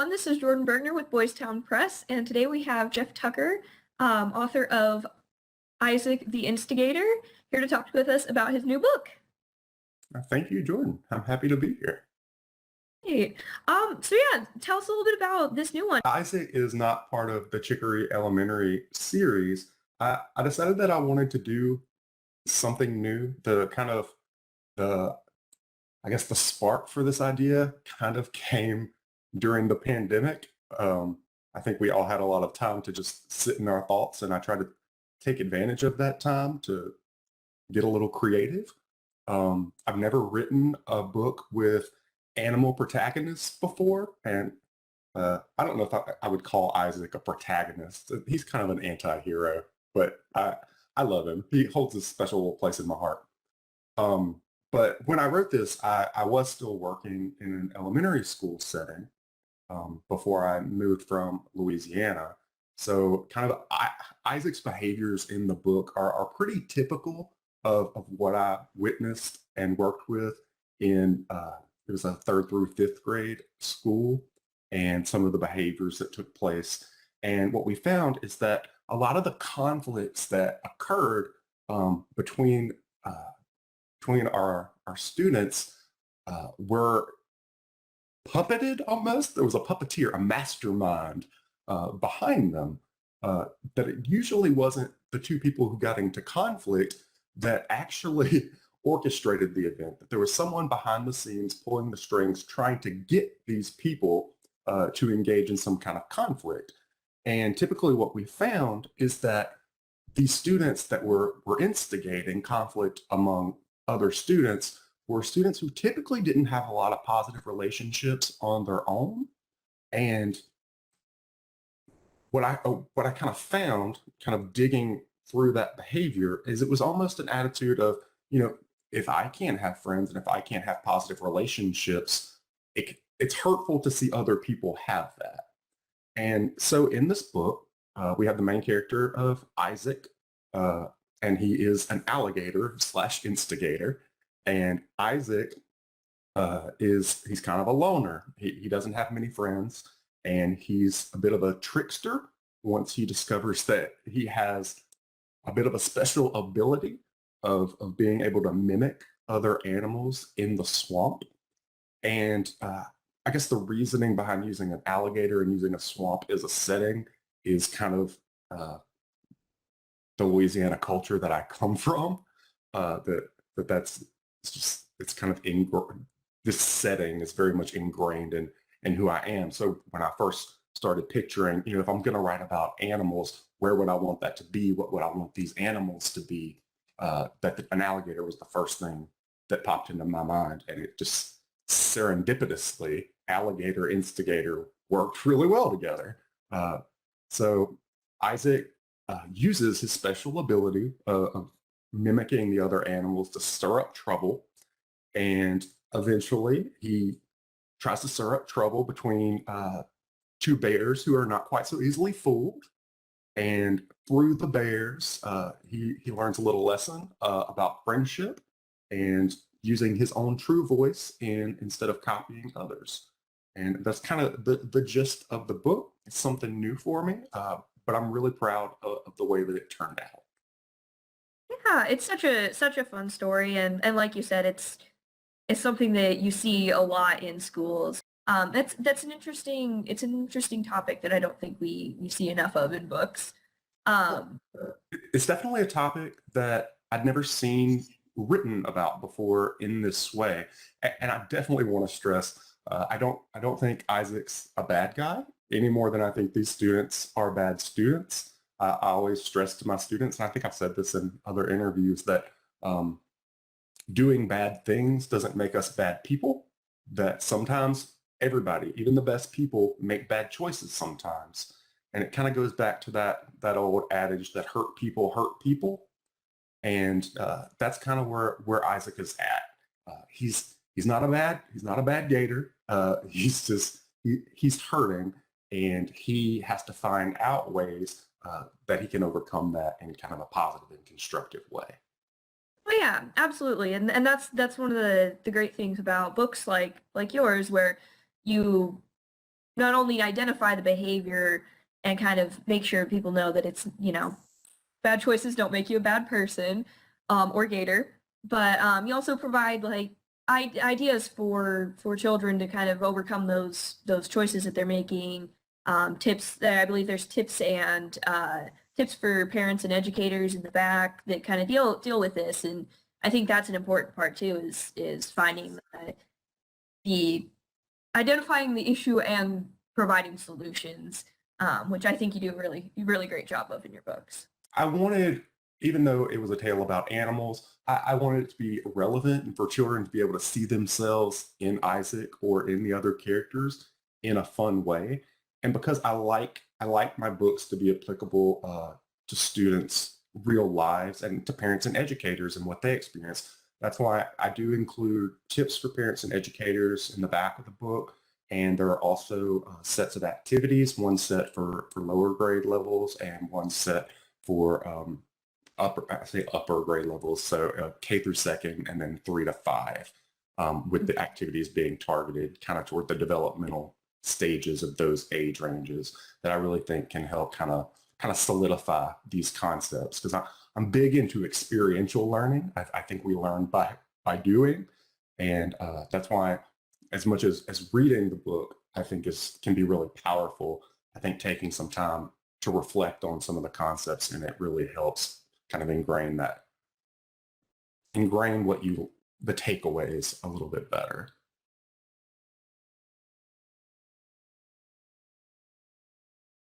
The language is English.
everyone. This is Jordan Bergner with Boys Town Press, and today we have Jeff Tucker, author of Isaac the InstiGator, here to talk with us about his new book. Thank you, Jordan. I'm happy to be here. Hey, tell us a little bit about this new one. Isaac is not part of the Chicory Elementary series. I decided that I wanted to do something new. The I guess the spark for this idea kind of came during the pandemic. I think we all had a lot of time to just sit in our thoughts, and I tried to take advantage of that time to get a little creative. I've never written a book with animal protagonists before, and I don't know if I would call Isaac a protagonist. He's kind of an anti-hero, but I love him. He holds a special place in my heart. But when I wrote this, I was still working in an elementary school setting before I moved from Louisiana. So Isaac's behaviors in the book are pretty typical of what I witnessed and worked with in, it was a 3rd through 5th grade school, and some of the behaviors that took place. And what we found is that a lot of the conflicts that occurred between our students were puppeted almost. There was a puppeteer, a mastermind behind them, that it usually wasn't the two people who got into conflict that actually orchestrated the event, that there was someone behind the scenes pulling the strings trying to get these people to engage in some kind of conflict. And typically what we found is that these students that were instigating conflict among other students were students who typically didn't have a lot of positive relationships on their own. And what I kind of found, kind of digging through that behavior, is it was almost an attitude of, if I can't have friends and if I can't have positive relationships, it's hurtful to see other people have that. And so in this book, we have the main character of Isaac, and he is an alligator slash instigator. And Isaac he's kind of a loner. He doesn't have many friends, and he's a bit of a trickster once he discovers that he has a bit of a special ability of being able to mimic other animals in the swamp. And I guess the reasoning behind using an alligator and using a swamp as a setting is kind of the Louisiana culture that I come from. It's kind of this setting is very much ingrained in who I am. So when I first started picturing, if I'm going to write about animals, where would I want that to be? What would I want these animals to be? An alligator was the first thing that popped into my mind, and it just serendipitously, alligator instigator worked really well together. So Isaac uses his special ability of mimicking the other animals to stir up trouble, and eventually he tries to stir up trouble between two bears who are not quite so easily fooled. And through the bears, he learns a little lesson about friendship and using his own true voice instead of copying others. And that's kind of the gist of the book. It's something new for me, but I'm really proud of the way that it turned out. Yeah, it's such a fun story, and like you said, it's something that you see a lot in schools. That's an interesting topic that I don't think we see enough of in books. It's definitely a topic that I'd never seen written about before in this way. And I definitely want to stress, I don't think Isaac's a bad guy any more than I think these students are bad students. I always stress to my students, and I think I've said this in other interviews, that doing bad things doesn't make us bad people, that sometimes everybody, even the best people, make bad choices sometimes. And it kind of goes back to that old adage that hurt people. And that's kind of where Isaac is at. He's not a bad gator. He's hurting, and he has to find out ways that he can overcome that in kind of a positive and constructive way. Well, yeah, absolutely, and that's one of the great things about books like yours, where you not only identify the behavior and kind of make sure people know that it's, bad choices don't make you a bad person, or gator, but you also provide like ideas for children to kind of overcome those choices that they're making. Tips that I believe there's tips and tips for parents and educators in the back that kind of deal with this, and I think that's an important part too, is finding the identifying the issue and providing solutions, which I think you do a really great job of in your books. I wanted, even though it was a tale about animals, I wanted it to be relevant and for children to be able to see themselves in Isaac or in the other characters in a fun way. And because I like my books to be applicable to students' real lives and to parents and educators and what they experience. That's why I do include tips for parents and educators in the back of the book. And there are also sets of activities, one set for lower grade levels and one set for I say upper grade levels, so K through second and then 3 to 5, with the activities being targeted kind of toward the developmental stages of those age ranges that I really think can help kind of solidify these concepts, because I'm big into experiential learning. I think we learn by doing, and that's why as much as reading the book I think can be really powerful. I think taking some time to reflect on some of the concepts in it really helps kind of ingrain the takeaways a little bit better.